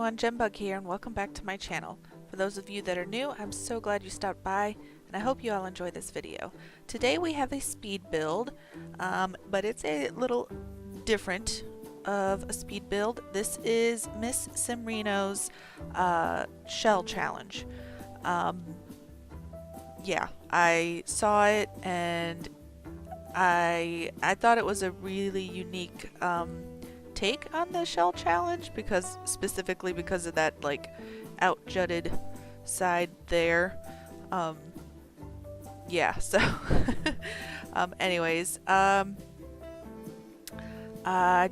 everyone, Jembug here, and welcome back to my channel. For those of you that are new, I'm so glad you stopped by, and I hope you all enjoy this video. Today we have a speed build, but it's a little different of a speed build. This is MissSimReno's shell challenge. Yeah, I saw it and I thought it was a really unique take on the shell challenge, because specifically because of that like out jutted side there. Yeah, so anyways, I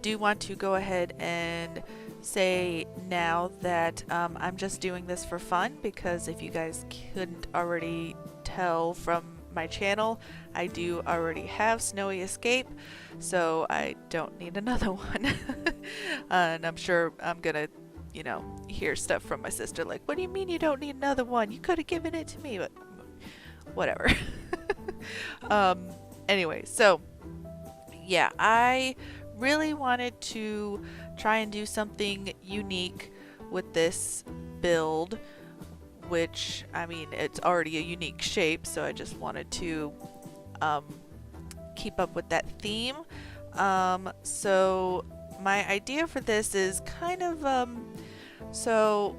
do want to go ahead and say now that I'm just doing this for fun, because if you guys couldn't already tell from my channel, I do already have Snowy Escape, so I don't need another one. And I'm sure I'm gonna, you know, hear stuff from my sister like, what do you mean you don't need another one? You could have given it to me, but whatever. Anyway, so yeah, I really wanted to try and do something unique with this build, which, I mean, it's already a unique shape, so I just wanted to keep up with that theme. So my idea for this is kind of, so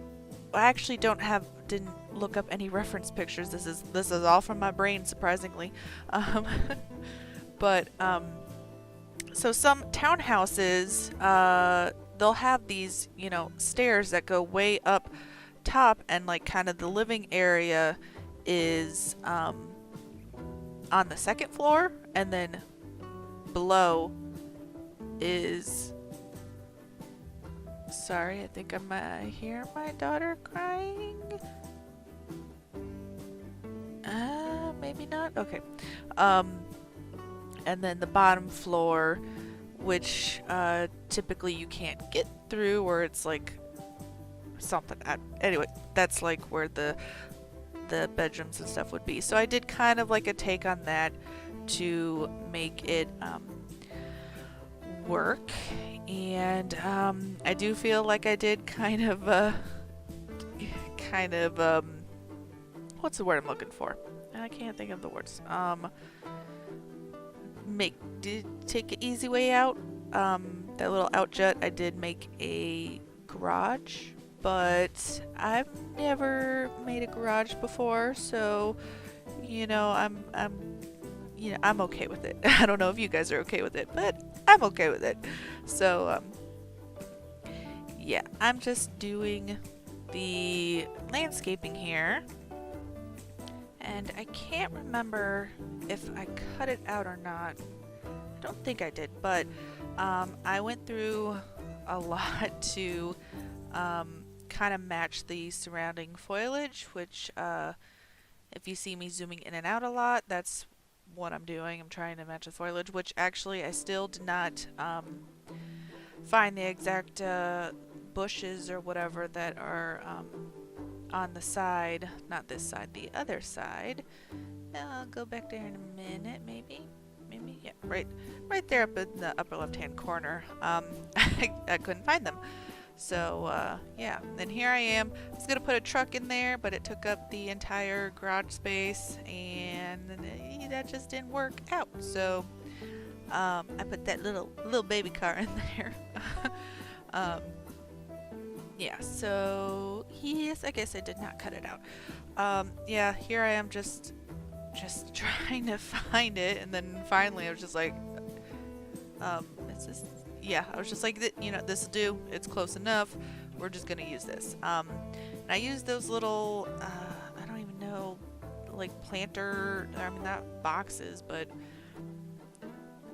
I actually didn't look up any reference pictures. This is all from my brain, surprisingly. But so some townhouses, they'll have these, you know, stairs that go way up top, and like kind of the living area is on the second floor, and then below is, sorry, I think I hear my daughter crying. Maybe not. Okay. And then the bottom floor, which typically you can't get through, or it's like something. Anyway, that's like where the bedrooms and stuff would be. So I did kind of like a take on that to make it work, and I do feel like I did kind of what's the word I'm looking for? I can't think of the words. Take an easy way out. That little out jut, I did make a garage, but I've never made a garage before, so you know, I'm okay with it. I don't know if you guys are okay with it, but I'm okay with it. So yeah, I'm just doing the landscaping here, and I can't remember if I cut it out or not. I don't think I did, but I went through a lot to kind of match the surrounding foliage, which if you see me zooming in and out a lot, that's what I'm doing. I'm trying to match the foliage, which actually I still did not find the exact bushes or whatever that are on the side, not this side, the other side. I'll go back there in a minute, maybe, yeah, right there up in the upper left-hand corner. I couldn't find them. So yeah, then here I am. I was gonna put a truck in there, but it took up the entire garage space, and that just didn't work out. So I put that little baby car in there. Yeah, so yes, I guess I did not cut it out. Yeah, here I am just trying to find it, and then finally I was just like, it's just, yeah, I was just like, you know, this will do, it's close enough, we're just gonna use this. And I used those little, I don't even know, like planter, I mean not boxes, but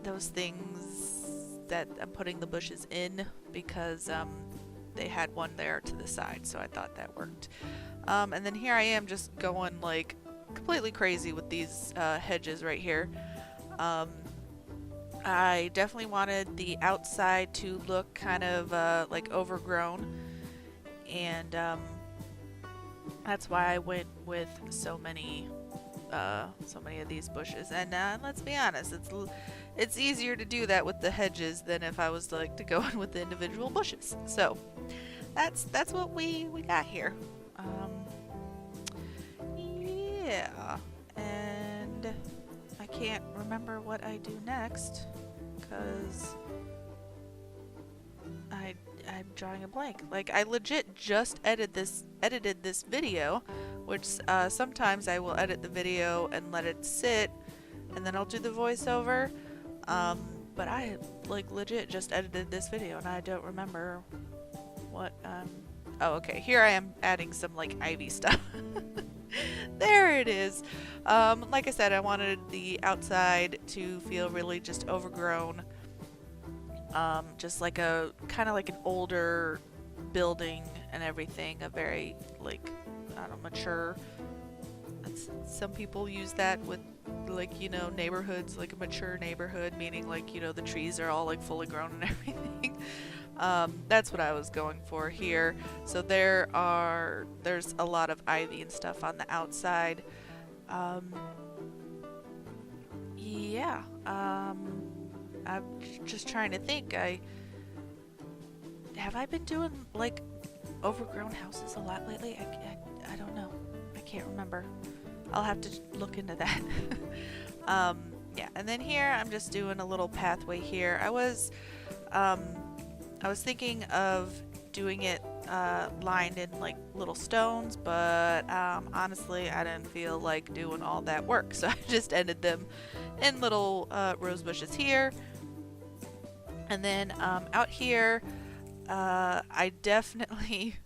those things that I'm putting the bushes in, because they had one there to the side, so I thought that worked. And then here I am just going like completely crazy with these hedges right here. I definitely wanted the outside to look kind of like overgrown, and that's why I went with so many of these bushes. And let's be honest, it's easier to do that with the hedges than if I was like to go in with the individual bushes. So that's what we got here. Yeah, and I can't remember what I do next because I'm drawing a blank. Like, I legit just edited this video, which sometimes I will edit the video and let it sit, and then I'll do the voiceover. But I like legit just edited this video, and I don't remember what. Oh, okay. Here I am adding some like ivy stuff. There it is. Like I said, I wanted the outside to feel really just overgrown. Just like a kind of like an older building and everything, a very like, I don't know, mature. Some people use that with like, you know, neighborhoods, like a mature neighborhood, meaning like, you know, the trees are all like fully grown and everything. That's what I was going for here. So there's a lot of ivy and stuff on the outside. Yeah. I'm just trying to think. Have I been doing like overgrown houses a lot lately? I don't know. I can't remember. I'll have to look into that. Yeah, and then here I'm just doing a little pathway here. I was thinking of doing it lined in like little stones, but honestly I didn't feel like doing all that work, so I just ended them in little rose bushes here. And then out here, I definitely,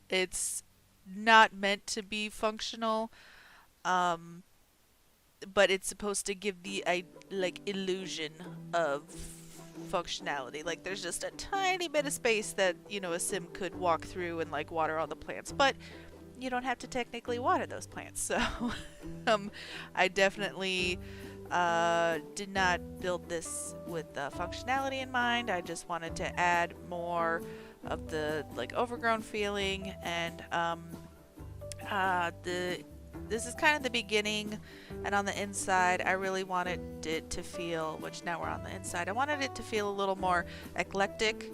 it's not meant to be functional, but it's supposed to give the like illusion of functionality. Like there's just a tiny bit of space that, you know, a sim could walk through and like water all the plants, but you don't have to technically water those plants. So I definitely did not build this with functionality in mind. I just wanted to add more of the like overgrown feeling, and this is kind of the beginning, and on the inside I really wanted it to feel, which now we're on the inside, I wanted it to feel a little more eclectic,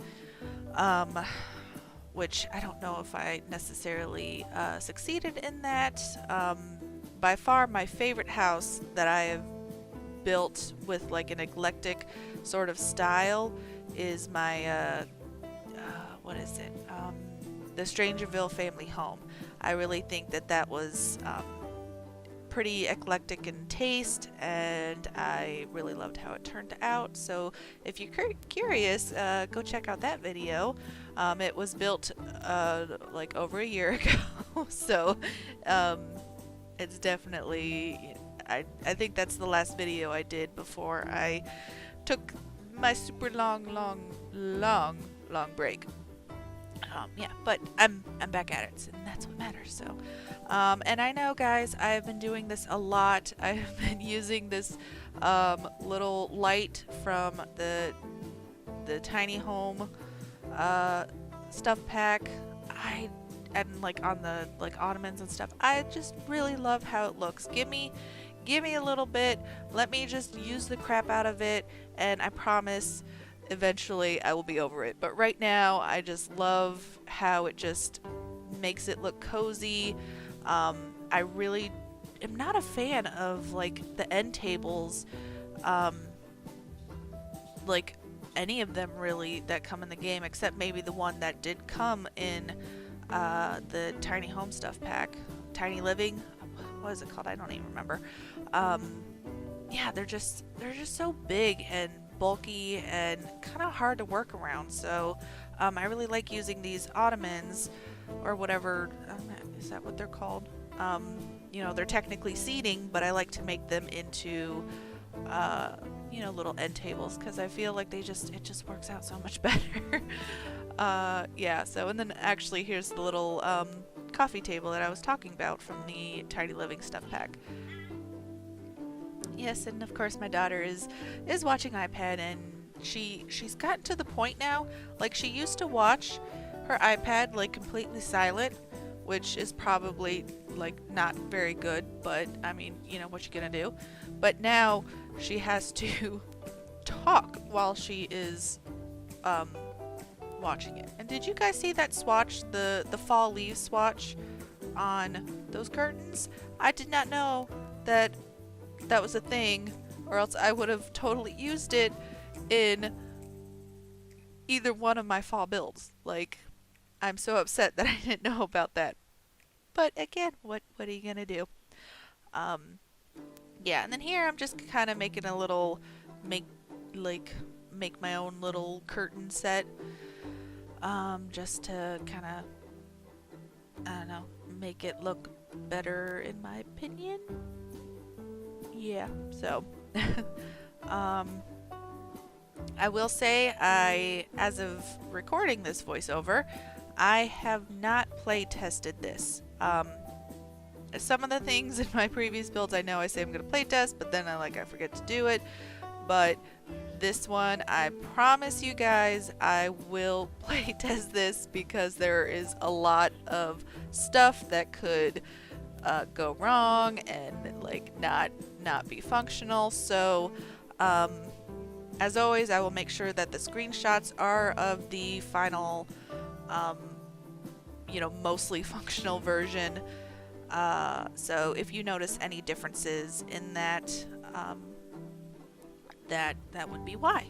which I don't know if I necessarily succeeded in that. By far my favorite house that I have built with like an eclectic sort of style is my what is it, the Strangerville family home. I really think that was pretty eclectic in taste, and I really loved how it turned out. So if you're curious, go check out that video. It was built like over a year ago, so it's definitely, I think that's the last video I did before I took my super long break. Yeah, but I'm back at it, and that's what matters. So, and I know, guys, I've been doing this a lot. I've been using this little light from the tiny home stuff pack. And like on the like ottomans and stuff. I just really love how it looks. Give me a little bit. Let me just use the crap out of it, and I promise eventually I will be over it. But right now I just love how it just makes it look cozy. I really am not a fan of like the end tables, like any of them really that come in the game, except maybe the one that did come in the tiny home stuff pack, tiny living, what is it called, I don't even remember. Yeah, they're just so big and bulky and kind of hard to work around. So I really like using these ottomans or whatever, is that what they're called? You know, they're technically seating, but I like to make them into you know, little end tables, because I feel like it just works out so much better. Yeah, so, and then actually here's the little coffee table that I was talking about from the Tiny Living stuff pack. Yes, and of course my daughter is watching iPad, and she's gotten to the point now, like she used to watch her iPad like completely silent, which is probably like not very good, but I mean, you know, what you gonna do? But now she has to talk while she is watching it. And did you guys see that swatch, the fall leaf swatch on those curtains? I did not know that that was a thing, or else I would have totally used it in either one of my fall builds. Like, I'm so upset that I didn't know about that. But again, what are you gonna do? Yeah, and then here I'm just kind of making a little make my own little curtain set, just to kind of, I don't know, make it look better in my opinion. Yeah, so I will say, as of recording this voiceover, I have not play tested this. Some of the things in my previous builds, I know I say I'm going to play test, but then I forget to do it. But this one, I promise you guys, I will play test this, because there is a lot of stuff that could go wrong and not be functional. So as always, I will make sure that the screenshots are of the final mostly functional version. So if you notice any differences in that, that would be why.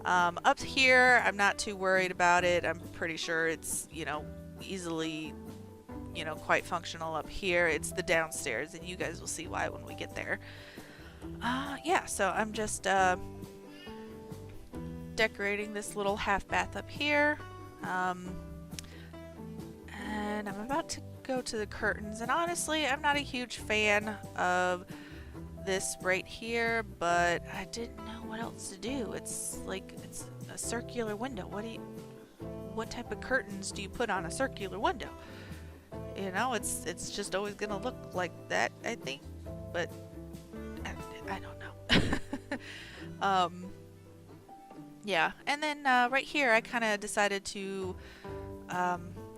Up here, I'm not too worried about it. I'm pretty sure it's, easily, quite functional up here. It's the downstairs, and you guys will see why when we get there. Yeah, so I'm just decorating this little half bath up here. And I'm about to go to the curtains, and honestly, I'm not a huge fan of this right here, but I didn't know what else to do. It's a circular window. What type of curtains do you put on a circular window? It's just always gonna look like that, I think, but I don't know. Yeah, and then right here I kind of decided to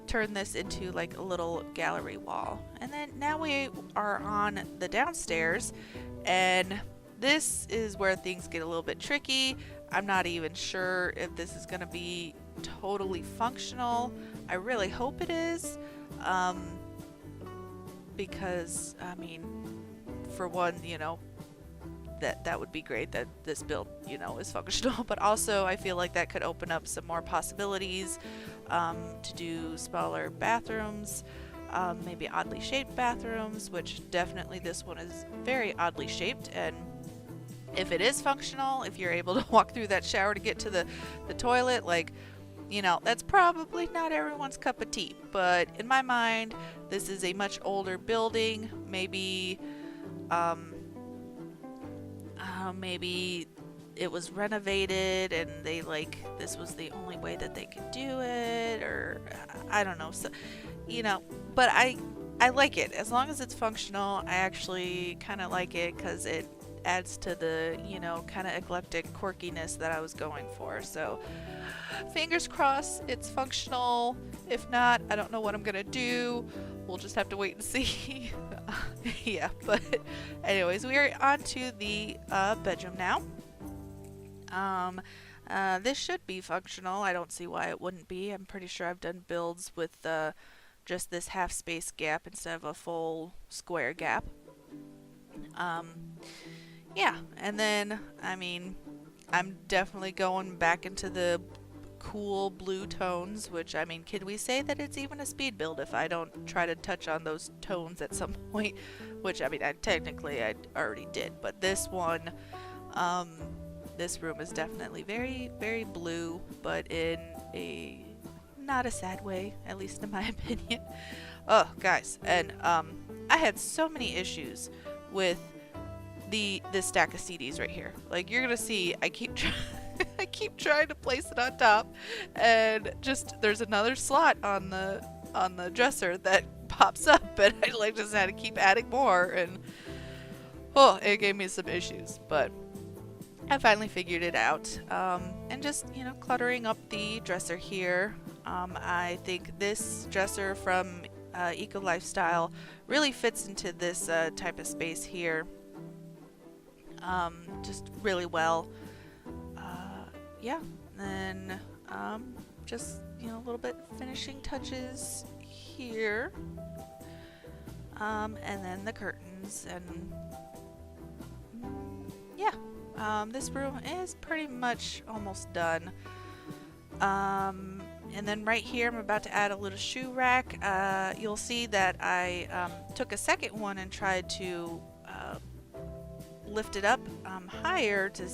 turn this into like a little gallery wall. And then now we are on the downstairs, and this is where things get a little bit tricky. I'm not even sure if this is going to be totally functional. I really hope it is, because I mean, for one, that would be great that this build, is functional, but also I feel like that could open up some more possibilities to do smaller bathrooms, maybe oddly shaped bathrooms, which definitely this one is very oddly shaped. And if it is functional, if you're able to walk through that shower to get to the toilet, that's probably not everyone's cup of tea. But in my mind, this is a much older building. Maybe maybe it was renovated and they this was the only way that they could do it, or I don't know. So, but I like it as long as it's functional. I actually kind of like it because it adds to the kind of eclectic quirkiness that I was going for. So fingers crossed it's functional. If not, I don't know what I'm gonna do. We'll just have to wait and see. Yeah, but anyways, we are on to the bedroom now. This should be functional. I don't see why it wouldn't be. I'm pretty sure I've done builds with just this half space gap instead of a full square gap. Yeah, and then, I mean, I'm definitely going back into the cool blue tones, which, I mean, can we say that it's even a speed build if I don't try to touch on those tones at some point? Which, I mean, I already did, but this one, this room is definitely very, very blue, but in a not a sad way, at least in my opinion. Oh, guys, and I had so many issues with this stack of CDs right here. Like, you're gonna see, I keep trying to place it on top, and just there's another slot on the dresser that pops up, and I just had to keep adding more, and oh, it gave me some issues, but I finally figured it out. And just, cluttering up the dresser here. I think this dresser from Eco Lifestyle really fits into this type of space here. Just really well. Yeah, then just, you know, a little bit finishing touches here. And then the curtains, and yeah, this room is pretty much almost done. And then right here I'm about to add a little shoe rack. You'll see that I took a second one and tried to lift it up higher to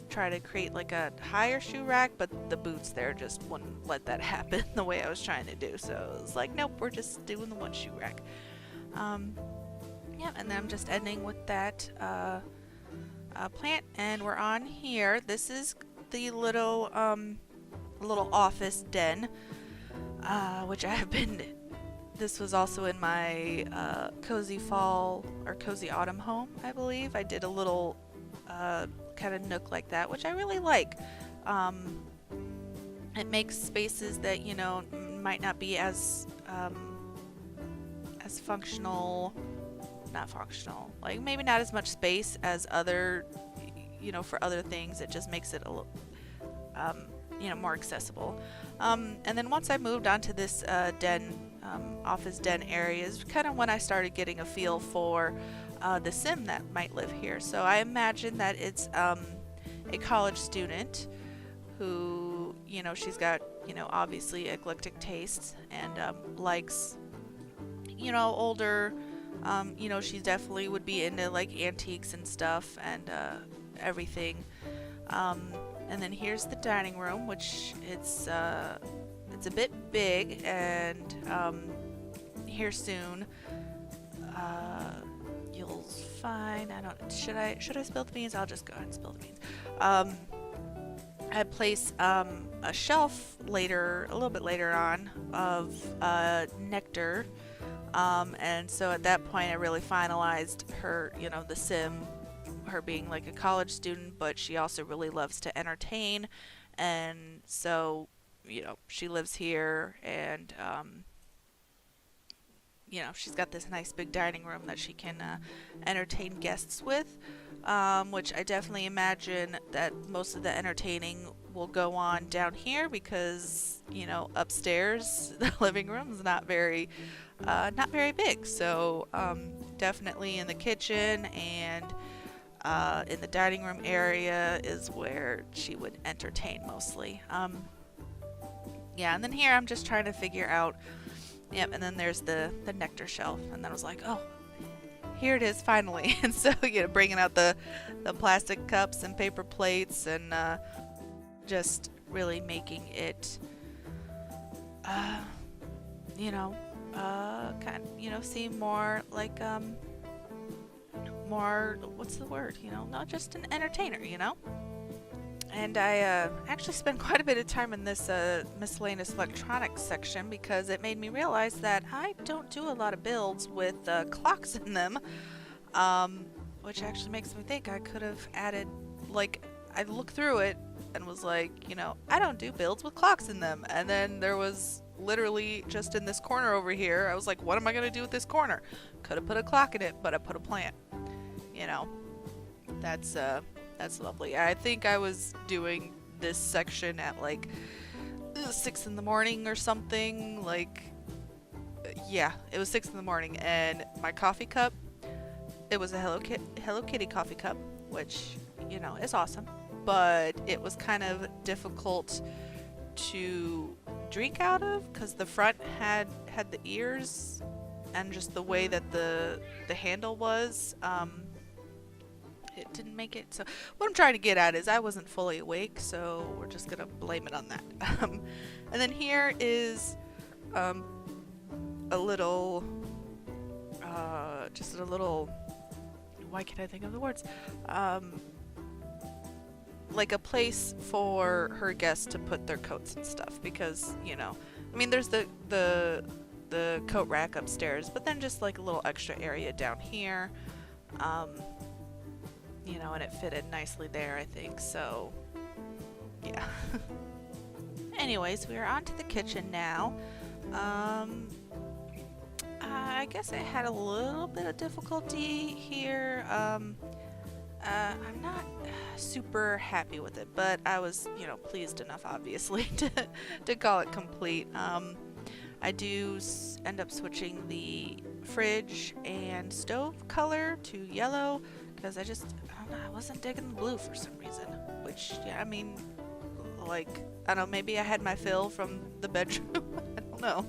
try to create like a higher shoe rack, but the boots there just wouldn't let that happen the way I was trying to do. So it was like, nope, we're just doing the one shoe rack. Yeah, and then I'm just ending with that plant, and we're on here. This is the little office den, which I have been. This was also in my cozy fall or cozy autumn home, I believe. I did a little kind of nook like that, which I really like. It makes spaces that, you know, might not be as functional, not functional, like maybe not as much space as other, you know, for other things. It just makes it a little, you know, more accessible. And then once I moved onto this office den area is kind of when I started getting a feel for the sim that might live here. So I imagine that it's a college student who, you know, she's got, you know, obviously eclectic tastes and likes, you know, older, you know, she definitely would be into like antiques and stuff and everything. And then here's the dining room, which it's a bit big, and here soon you'll find, should I spill the beans? I'll just go ahead and spill the beans. I place a shelf a little bit later on of nectar, and so at that point I really finalized her, you know, the sim, her being like a college student, but she also really loves to entertain, and so, you know, she lives here, and you know, she's got this nice big dining room that she can entertain guests with, which I definitely imagine that most of the entertaining will go on down here because, you know, upstairs the living room is not very big. So definitely in the kitchen and in the dining room area is where she would entertain mostly. Yeah, and then here I'm just trying to figure out. Yep, and then there's the nectar shelf, and then I was like, oh, here it is finally. And so, you know, bringing out the plastic cups and paper plates, and just really making it, you know, kind of, you know, seem more like more, what's the word? You know, not just an entertainer, you know. And I actually spent quite a bit of time in this miscellaneous electronics section because it made me realize that I don't do a lot of builds with clocks in them, which actually makes me think I could have added, like, I looked through it and was like, you know, I don't do builds with clocks in them. And then there was literally just in this corner over here, I was like, what am I going to do with this corner? Could have put a clock in it, but I put a plant, you know. That's lovely. I think I was doing this section at like 6 in the morning or something. Like, yeah, it was 6 in the morning, and my coffee cup, it was a Hello Kitty coffee cup, which, you know, is awesome, but it was kind of difficult to drink out of because the front had the ears, and just the way that the handle was, it didn't make it. So what I'm trying to get at is I wasn't fully awake, so we're just gonna blame it on that. And then here is a little, just a little, why can't I think of the words? Like a place for her guests to put their coats and stuff, because, you know, I mean, there's the coat rack upstairs, but then just like a little extra area down here. You know, and it fitted nicely there, I think, so yeah. Anyways, we are on to the kitchen now. I guess I had a little bit of difficulty here. I'm not super happy with it, but I was, you know, pleased enough, obviously, to call it complete. I do end up switching the fridge and stove color to yellow because I don't know, I wasn't digging the blue for some reason. Which, yeah, I mean, like, I don't know, maybe I had my fill from the bedroom. I don't know.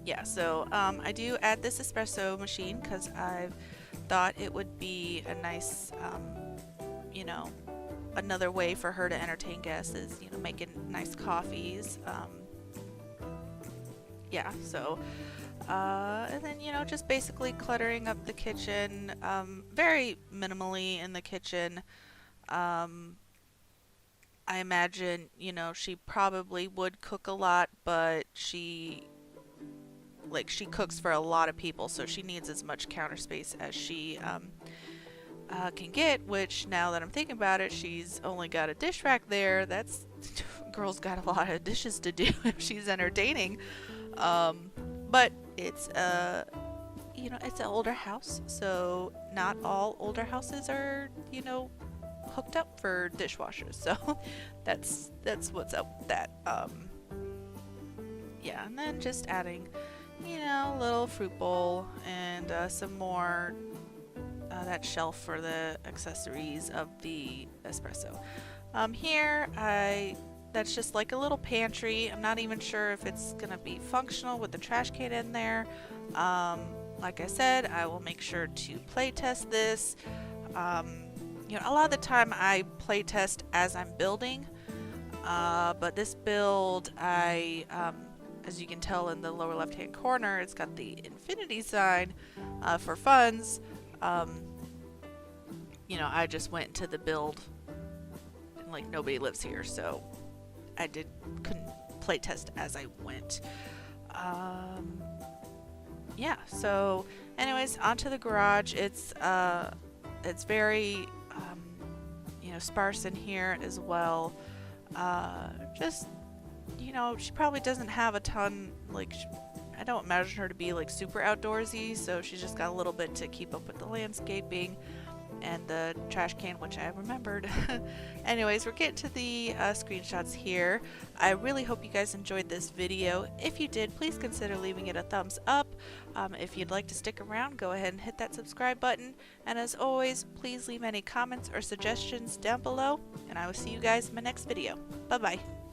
Yeah, so I do add this espresso machine because I've thought it would be a nice, you know, another way for her to entertain guests is, you know, making nice coffees. Yeah, so, and then, you know, just basically cluttering up the kitchen, very minimally in the kitchen. I imagine, you know, she probably would cook a lot, but she cooks for a lot of people, so she needs as much counter space as she can get, which now that I'm thinking about it, she's only got a dish rack there. That's, girl's got a lot of dishes to do if she's entertaining. But it's you know, it's an older house, so not all older houses are, you know, hooked up for dishwashers. So that's what's up with that. Yeah, and then just adding, you know, a little fruit bowl and some more that shelf for the accessories of the espresso. Here that's just like a little pantry. I'm not even sure if it's gonna be functional with the trash can in there. Like I said, I will make sure to play test this. You know, a lot of the time I play test as I'm building, but this build, as you can tell in the lower left hand corner, it's got the infinity sign for funds. You know, I just went to the build and like nobody lives here, so I couldn't play test as I went. Yeah, so anyways, onto the garage. It's very you know, sparse in here as well. Just, you know, she probably doesn't have a ton, like, I don't imagine her to be like super outdoorsy, so she's just got a little bit to keep up with the landscaping and the trash can, which I remembered. Anyways, we're getting to the screenshots here. I really hope you guys enjoyed this video. If you did, please consider leaving it a thumbs up. If you'd like to stick around, go ahead and hit that subscribe button. And as always, please leave any comments or suggestions down below, and I will see you guys in my next video. Bye bye.